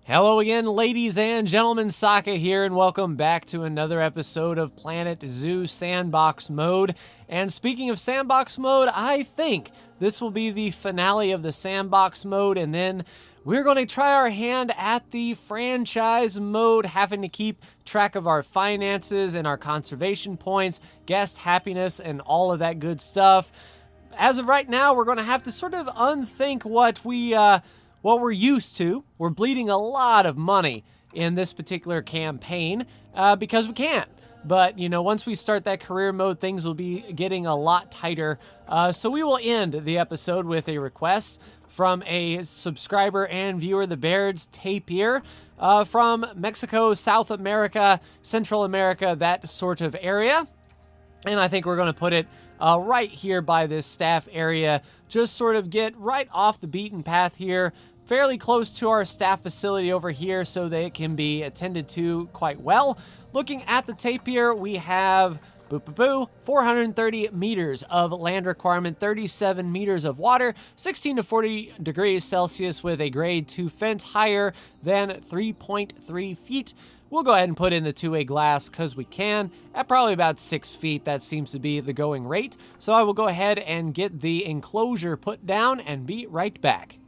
Hello again, ladies and gentlemen, Sokka here, and welcome back to another episode of Planet Zoo Sandbox Mode. And speaking of Sandbox Mode, I think this will be the finale of the Sandbox Mode, and then we're going to try our hand at the franchise mode, having to keep track of our finances and our conservation points, guest happiness, and all of that good stuff. As of right now, we're going to have to sort of unthink what we're used to. We're bleeding a lot of money in this particular campaign because we can. But, you know, once we start that career mode, things will be getting a lot tighter. So we will end the episode with a request from a subscriber and viewer, the Baird's Tapir, from Mexico, South America, Central America, that sort of area. And I think we're going to put it right here by this staff area. Just sort of get right off the beaten path here, fairly close to our staff facility over here so that it can be attended to quite well. Looking at the tapir, we have 430 meters of land requirement, 37 meters of water, 16 to 40 degrees Celsius with a grade 2 fence higher than 3.3 feet. We'll go ahead and put in the two-way glass because we can. At probably about 6 feet, that seems to be the going rate. So I will go ahead and get the enclosure put down and be right back.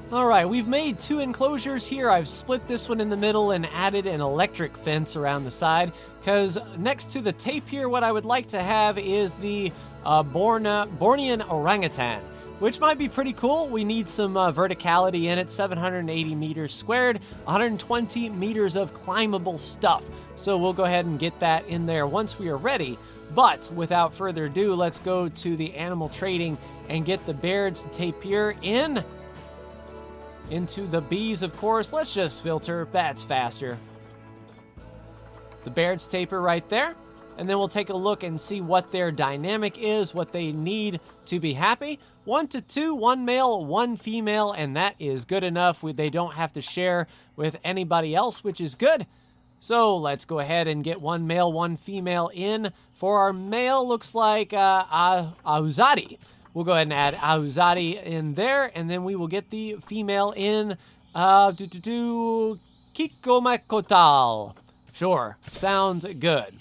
Alright, we've made two enclosures here. I've split this one in the middle and added an electric fence around the side, because next to the tapir, what I would like to have is the Bornean Orangutan, which might be pretty cool. We need some verticality in it, 780 meters squared, 120 meters of climbable stuff. So we'll go ahead and get that in there once we are ready. But without further ado, let's go to the animal trading and get the Baird's Tapir into the bees, of course. Let's just filter. That's faster. The Baird's Tapir right there. And then we'll take a look and see what their dynamic is, what they need to be happy. 1 to 2, 1 male, 1 female, and that is good enough. They don't have to share with anybody else, which is good. So let's go ahead and get 1 male, 1 female in. For our male, looks like Ahuzadi. We'll go ahead and add Ahuzadi in there, and then we will get the female in Kikomakotal. Sure, sounds good.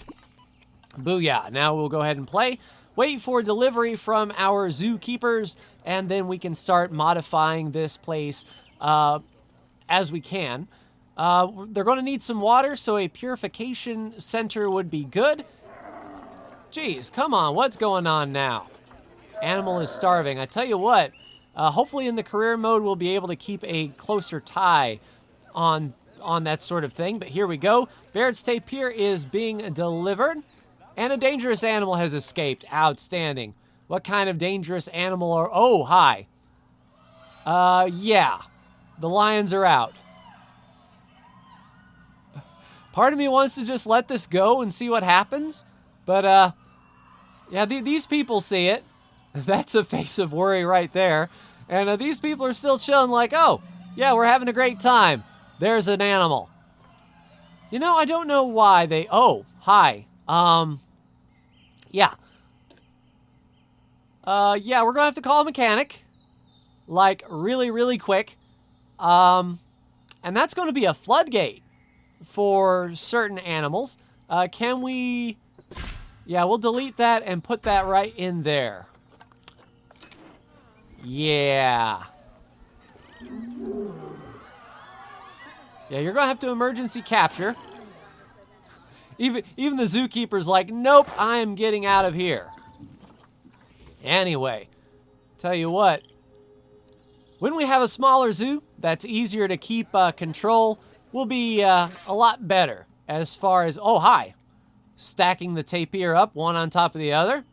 Booyah. Now we'll go ahead and play. Wait for delivery from our zookeepers, and then we can start modifying this place as we can. They're going to need some water, so a purification center would be good. Jeez, come on, what's going on now? Animal is starving. I tell you what, hopefully in the career mode we'll be able to keep a closer tie on that sort of thing. But here we go. Baird's Tapir is being delivered. And a dangerous animal has escaped. Outstanding. What kind of dangerous animal are... Oh, hi. Yeah. The lions are out. Part of me wants to just let this go and see what happens. But, yeah, these people see it. That's a face of worry right there. And these people are still chilling like, oh, yeah, we're having a great time. There's an animal. You know, I don't know why they... Oh, hi. Yeah. Yeah, we're going to have to call a mechanic. Like, really, really quick. And that's going to be a floodgate for certain animals. Can we... Yeah, we'll delete that and put that right in there. Yeah. Yeah, you're going to have to emergency capture. Even the zookeeper's like, nope, I am getting out of here. Anyway, tell you what. When we have a smaller zoo that's easier to keep control, will be a lot better as far as... Oh, hi. Stacking the tapir up, one on top of the other.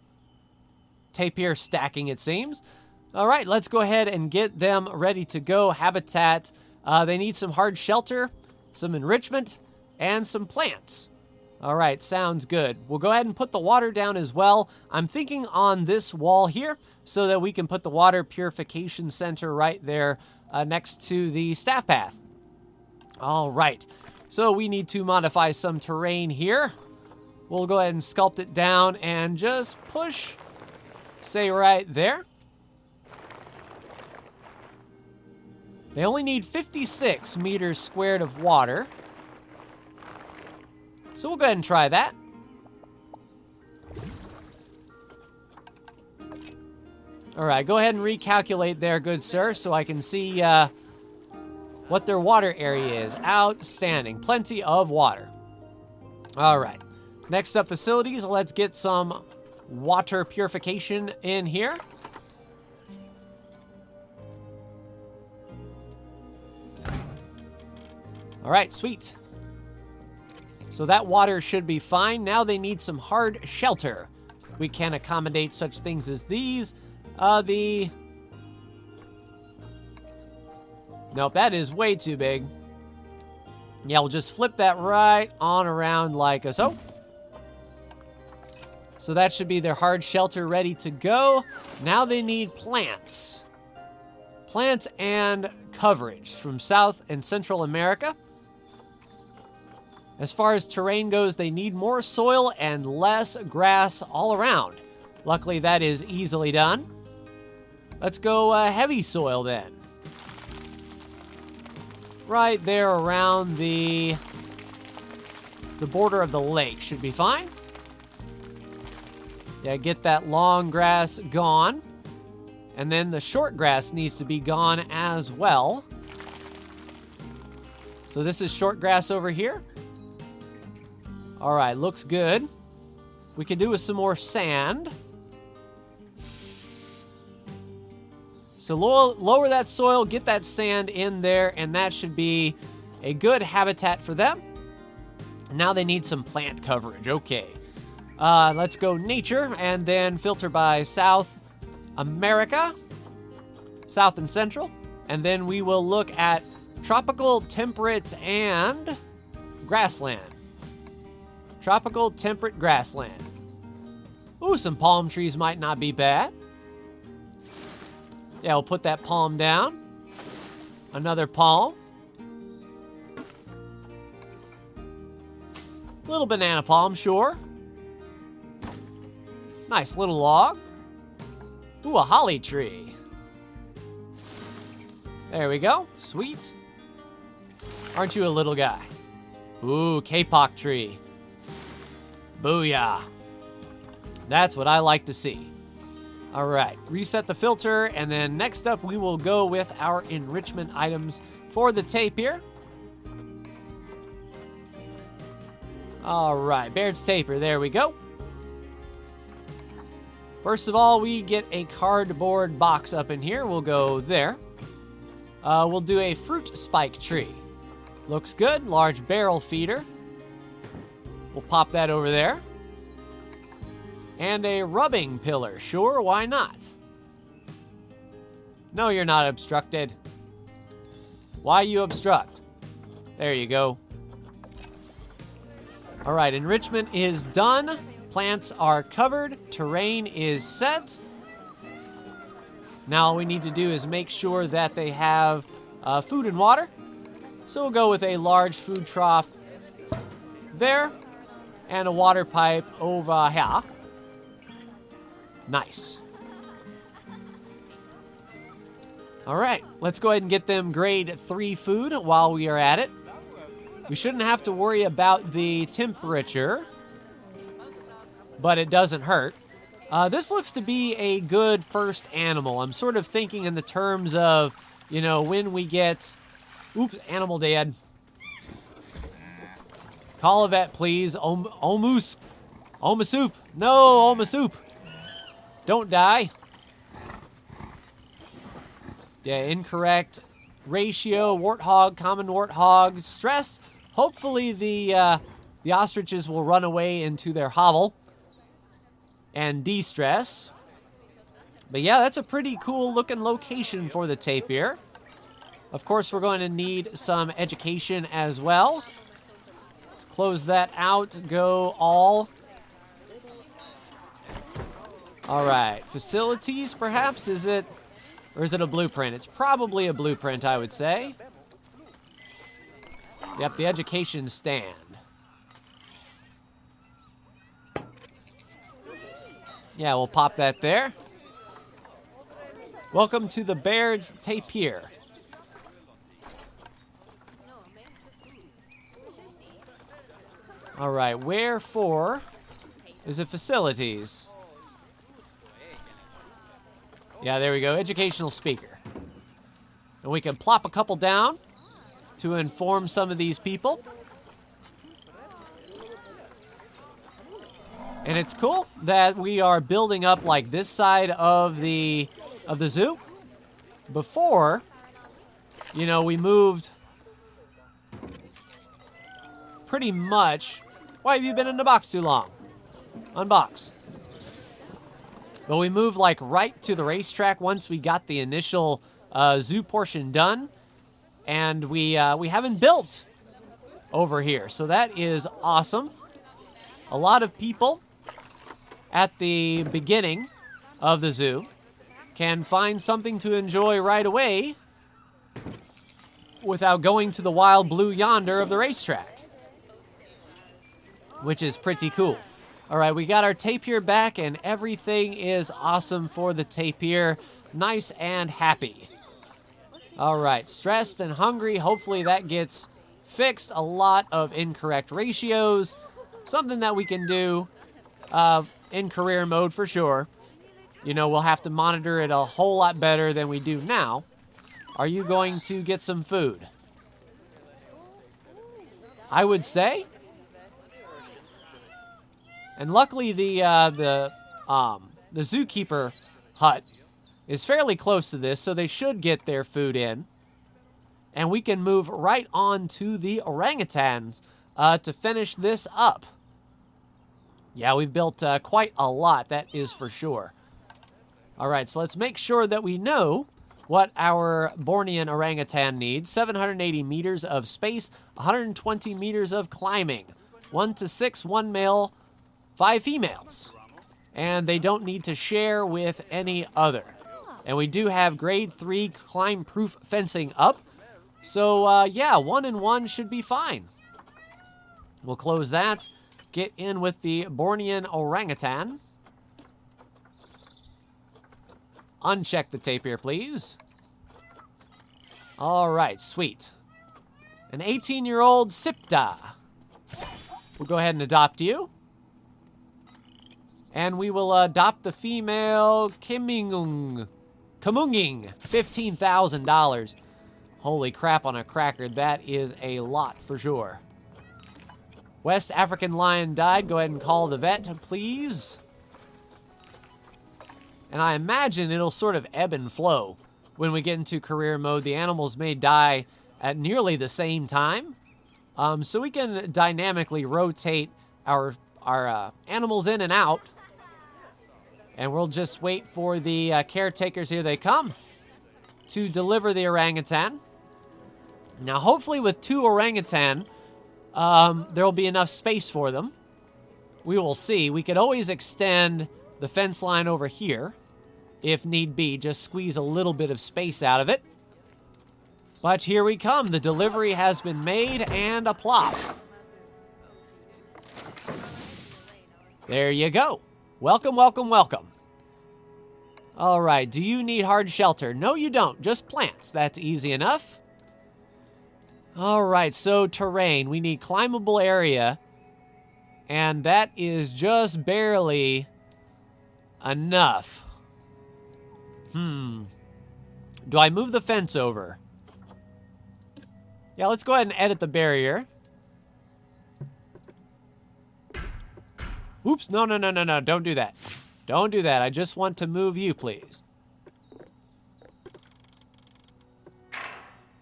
Tapir stacking, it seems. All right, let's go ahead and get them ready to go. Habitat. They need some hard shelter, some enrichment, and some plants. All right, sounds good. We'll go ahead and put the water down as well. I'm thinking on this wall here so that we can put the water purification center right there next to the staff path. All right, so we need to modify some terrain here. We'll go ahead and sculpt it down and just push, say right there. They only need 56 meters squared of water. So we'll go ahead and try that. All right, go ahead and recalculate there, good sir, so I can see what their water area is. Outstanding. Plenty of water. All right. Next up, facilities. Let's get some water purification in here. All right, sweet. So that water should be fine. Now they need some hard shelter. We can accommodate such things as these. Nope, that is way too big. Yeah, we'll just flip that right on around like so. So that should be their hard shelter ready to go. Now they need plants. Plants and coverage from South and Central America. As far as terrain goes, they need more soil and less grass all around. Luckily, that is easily done. Let's go heavy soil then. Right there around the border of the lake should be fine. Yeah, get that long grass gone. And then the short grass needs to be gone as well. So this is short grass over here. All right, looks good. We can do with some more sand. So lower that soil, get that sand in there, and that should be a good habitat for them. Now they need some plant coverage. Okay. Let's go nature and then filter by South America, South and Central. And then we will look at tropical, temperate, and grassland. Tropical, temperate grassland. Ooh, some palm trees might not be bad. Yeah, we'll put that palm down. Another palm. Little banana palm, sure. Nice little log. Ooh, a holly tree. There we go. Sweet. Aren't you a little guy? Ooh, kapok tree. Booyah. That's what I like to see. All right, reset the filter, and then next up we will go with our enrichment items for the tapir. All right, Baird's tapir, there we go. First of all, we get a cardboard box up in here. We'll go there. We'll do a fruit spike tree. Looks good, large barrel feeder. We'll pop that over there. And a rubbing pillar, sure, why not? No, you're not obstructed. Why you obstruct? There you go. All right, enrichment is done. Plants are covered. Terrain is set. Now all we need to do is make sure that they have food and water. So we'll go with a large food trough there and a water pipe over here. Nice. All right, let's go ahead and get them grade 3 food while we are at it. We shouldn't have to worry about the temperature, but it doesn't hurt. This looks to be a good first animal. I'm sort of thinking in the terms of, you know, when we get... Oops, animal dead. Call a vet, please. Almost. Soup. No, Soup. Don't die. Yeah, incorrect ratio. Warthog, common warthog. Stress. Hopefully the ostriches will run away into their hovel and de-stress. But yeah, that's a pretty cool looking location for the tapir. Of course, we're going to need some education as well. Let's close that out. Go all. All right, facilities perhaps, is it, or is it a blueprint? It's probably a blueprint, I would say. Yep, the education stand. Yeah, we'll pop that there. Welcome to the Baird's Tapir. All right, where for is it facilities? Yeah, there we go, educational speaker. And we can plop a couple down to inform some of these people. And it's cool that we are building up like this side of the zoo. Before, you know, we moved pretty much. Why have you been in the box too long? Unbox. But we moved like right to the racetrack once we got the initial zoo portion done, and we haven't built over here, so that is awesome. A lot of people at the beginning of the zoo can find something to enjoy right away without going to the wild blue yonder of the racetrack, which is pretty cool. All right, we got our tapir back, and everything is awesome for the tapir. Nice and happy. All right, stressed and hungry. Hopefully that gets fixed. A lot of incorrect ratios. Something that we can do in career mode for sure. You know, we'll have to monitor it a whole lot better than we do now. Are you going to get some food? I would say. And luckily the zookeeper hut is fairly close to this, so they should get their food in. And we can move right on to the orangutans to finish this up. Yeah, we've built quite a lot, that is for sure. All right, so let's make sure that we know what our Bornean orangutan needs. 780 meters of space, 120 meters of climbing. 1 to 6, 1 male, 5 females. And they don't need to share with any other. And we do have grade 3 climb-proof fencing up. So, yeah, 1 and 1 should be fine. We'll close that. Get in with the Bornean orangutan. Uncheck the tapir, please. All right, sweet. An 18-year-old Sipta. We'll go ahead and adopt you. And we will adopt the female Kamunging. $15,000. Holy crap on a cracker. That is a lot for sure. West African lion died. Go ahead and call the vet, please. And I imagine it'll sort of ebb and flow when we get into career mode. The animals may die at nearly the same time. So we can dynamically rotate our animals in and out. And we'll just wait for the caretakers, here they come, to deliver the orangutan. Now, hopefully with 2 orangutan, there'll be enough space for them. We will see. We could always extend the fence line over here, if need be. Just squeeze a little bit of space out of it. But here we come. The delivery has been made, and a plop. There you go. Welcome, welcome, welcome. All right, do you need hard shelter? No, you don't. Just plants. That's easy enough. All right, so terrain. We need climbable area, and that is just barely enough. Do I move the fence over? Yeah, let's go ahead and edit the barrier. Oops, no, don't do that. Don't do that. I just want to move you, please.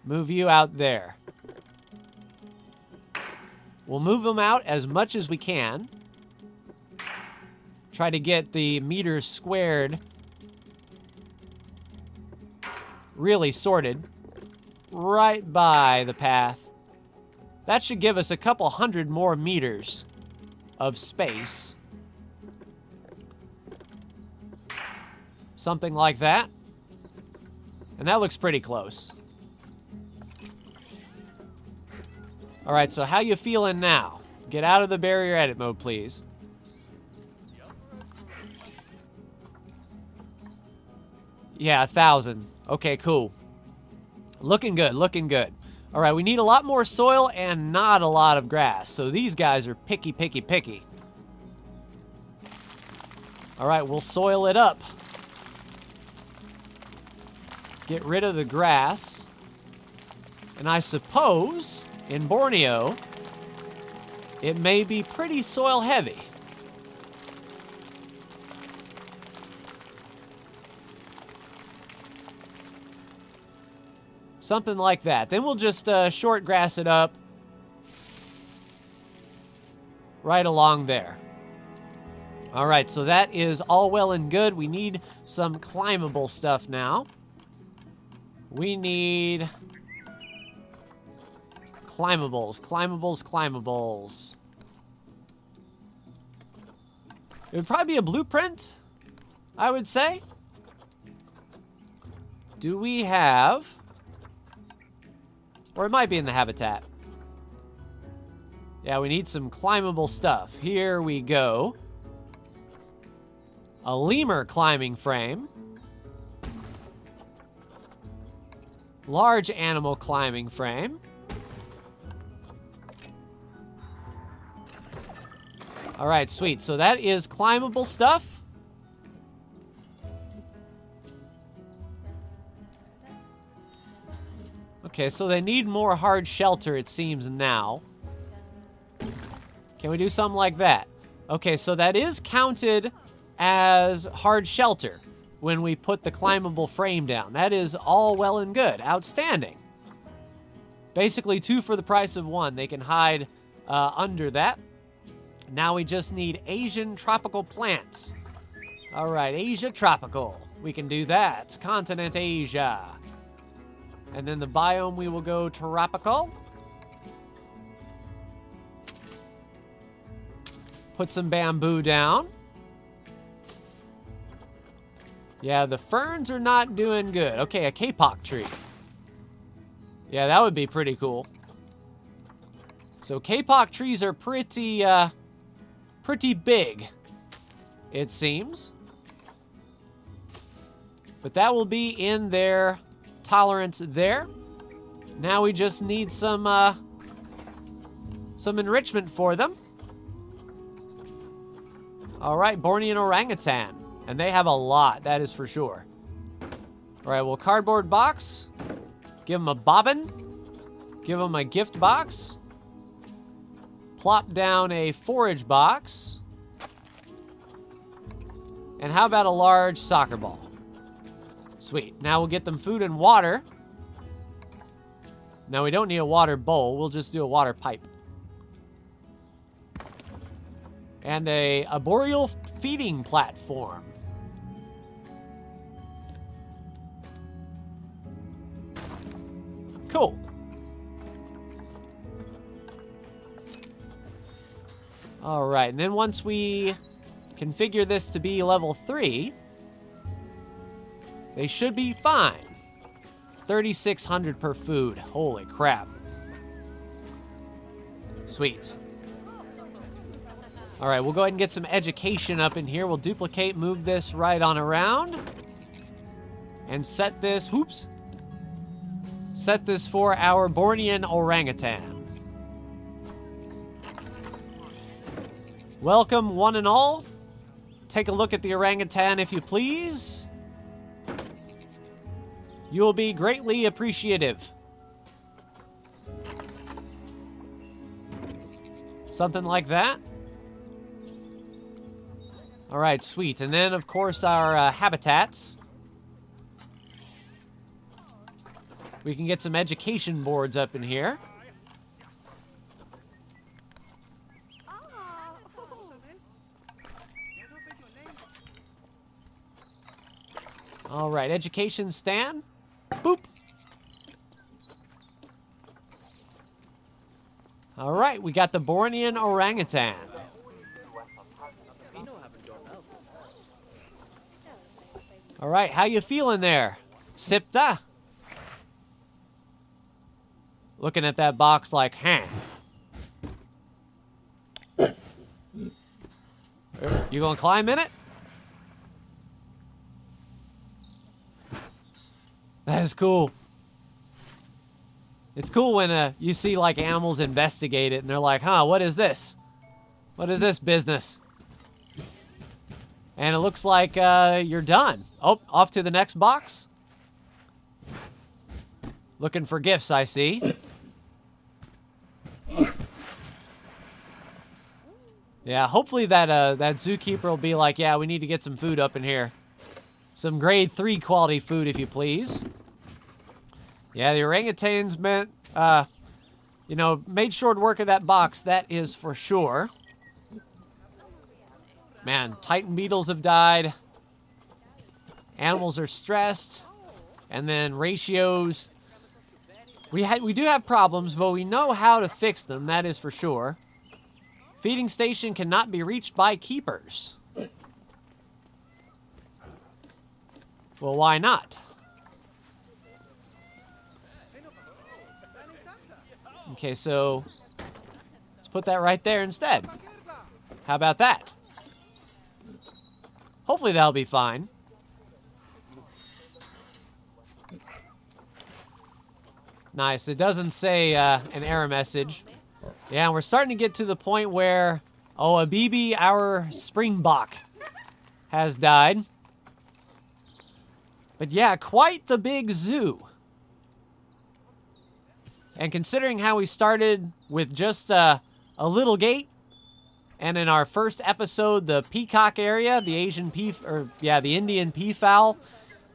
Move you out there. We'll move them out as much as we can. Try to get the meters squared really sorted right by the path. That should give us a couple hundred more meters of space. Something like that. And that looks pretty close. All right, so how you feeling now? Get out of the barrier edit mode, please. Yeah, 1,000. Okay, cool. Looking good, looking good. All right, we need a lot more soil and not a lot of grass. So these guys are picky, picky, picky. All right, we'll soil it up. Get rid of the grass. And I suppose in Borneo, it may be pretty soil heavy. Something like that. Then we'll just short grass it up right along there. All right, so that is all well and good. We need some climbable stuff now. We need climables, climables, climables. It would probably be a blueprint, I would say. Do we have... Or it might be in the habitat. Yeah, we need some climbable stuff. Here we go. A lemur climbing frame. Large animal climbing frame. All right, sweet. So that is climbable stuff. Okay, so they need more hard shelter, it seems now. Can we do something like that? Okay, so that is counted as hard shelter when we put the climbable frame down. That is all well and good. Outstanding. Basically 2 for the price of 1. They can hide under that. Now we just need Asian tropical plants. All right, Asia tropical. We can do that. Continent Asia. And then the biome, we will go tropical. Put some bamboo down. Yeah, the ferns are not doing good. Okay, a kapok tree. Yeah, that would be pretty cool. So kapok trees are pretty big, it seems. But that will be in their tolerance there. Now we just need some enrichment for them. All right, Bornean orangutan. And they have a lot, that is for sure. All right, well, cardboard box. Give them a bobbin. Give them a gift box. Plop down a forage box. And how about a large soccer ball? Sweet. Now we'll get them food and water. Now we don't need a water bowl. We'll just do a water pipe. And a arboreal feeding platform. Cool. All right, and then once we configure this to be level 3, they should be fine. 3,600 per food. Holy crap. Sweet. All right, we'll go ahead and get some education up in here. We'll duplicate, move this right on around. And set this, whoops. Set this for our Bornean orangutan. Welcome, one and all. Take a look at the orangutan, if you please. You will be greatly appreciative. Something like that. All right, sweet. And then, of course, our habitats. We can get some education boards up in here. All right, education stand. Boop. All right, we got the Bornean orangutan. All right, how you feeling there, Sipta? Looking at that box like, huh? You gonna climb in it? That is cool. It's cool when you see like animals investigate it and they're like, huh, what is this? What is this business? And it looks like you're done. Oh, off to the next box. Looking for gifts, I see. Yeah, hopefully that that zookeeper will be like, yeah, we need to get some food up in here. Some grade 3 quality food, if you please. Yeah, the orangutans meant, you know, made short work of that box, that is for sure. Man, Titan beetles have died. Animals are stressed. And then ratios. We do have problems, but we know how to fix them, that is for sure. Feeding station cannot be reached by keepers. Well, why not? Okay, so let's put that right there instead. How about that? Hopefully that'll be fine. Nice. It doesn't say an error message. Yeah, we're starting to get to the point where, oh, a BB, our springbok, has died. But yeah, quite the big zoo. And considering how we started with just a little gate, and in our first episode, the peacock area, the the Indian peafowl,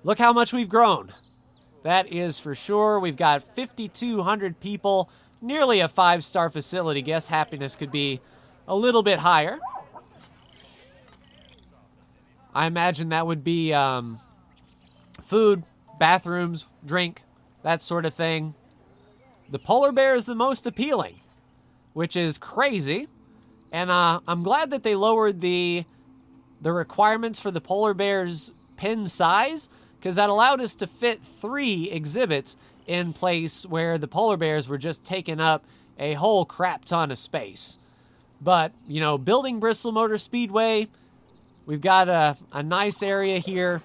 look how much we've grown. That is for sure. We've got 5,200 people, nearly a 5-star facility. Guess happiness could be a little bit higher. I imagine that would be food, bathrooms, drink, that sort of thing. The polar bear is the most appealing, which is crazy. And I'm glad that they lowered the requirements for the polar bear's pin size, because that allowed us to fit 3 exhibits in place where the polar bears were just taking up a whole crap ton of space. But, you know, building Bristol Motor Speedway, we've got a nice area here.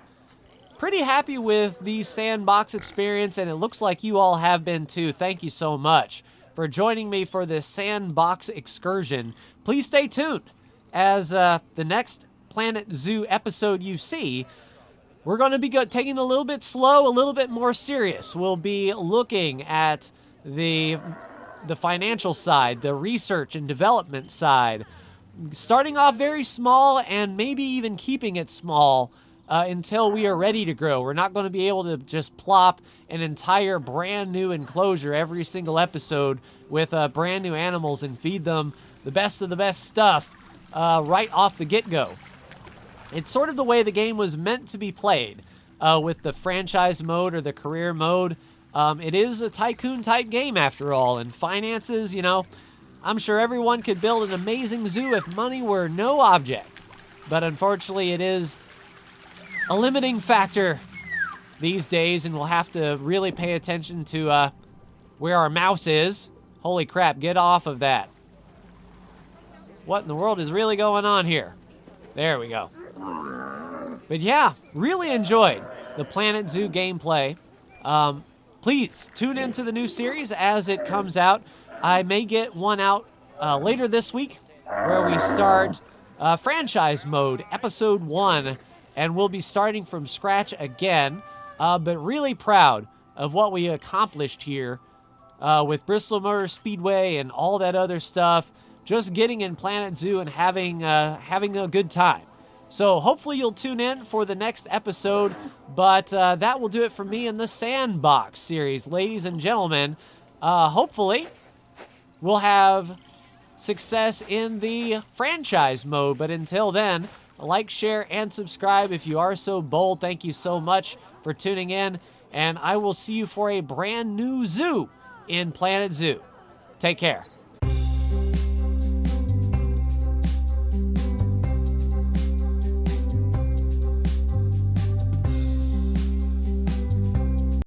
Pretty happy with the Sandbox experience, and it looks like you all have been too. Thank you so much for joining me for this Sandbox excursion. Please stay tuned as the next Planet Zoo episode you see, we're going to be taking it a little bit slow, a little bit more serious. We'll be looking at the financial side, the research and development side, starting off very small and maybe even keeping it small until we are ready to grow. We're not going to be able to just plop an entire brand new enclosure every single episode with brand new animals and feed them the best of the best stuff right off the get-go. It's sort of the way the game was meant to be played with the franchise mode or the career mode. It is a tycoon-type game after all, and finances, you know, I'm sure everyone could build an amazing zoo if money were no object. But unfortunately, it is a limiting factor these days, and we'll have to really pay attention to where our mouse is. Holy crap, get off of that. What in the world is really going on here? There we go. But yeah, really enjoyed the Planet Zoo gameplay. Please tune into the new series as it comes out. I may get one out later this week where we start franchise mode, episode 1, and we'll be starting from scratch again. But really proud of what we accomplished here with Bristol Motor Speedway and all that other stuff. Just getting in Planet Zoo and having a good time. So hopefully you'll tune in for the next episode, but that will do it for me in the Sandbox series. Ladies and gentlemen, hopefully we'll have success in the franchise mode, but until then, like, share, and subscribe if you are so bold. Thank you so much for tuning in, and I will see you for a brand new zoo in Planet Zoo. Take care.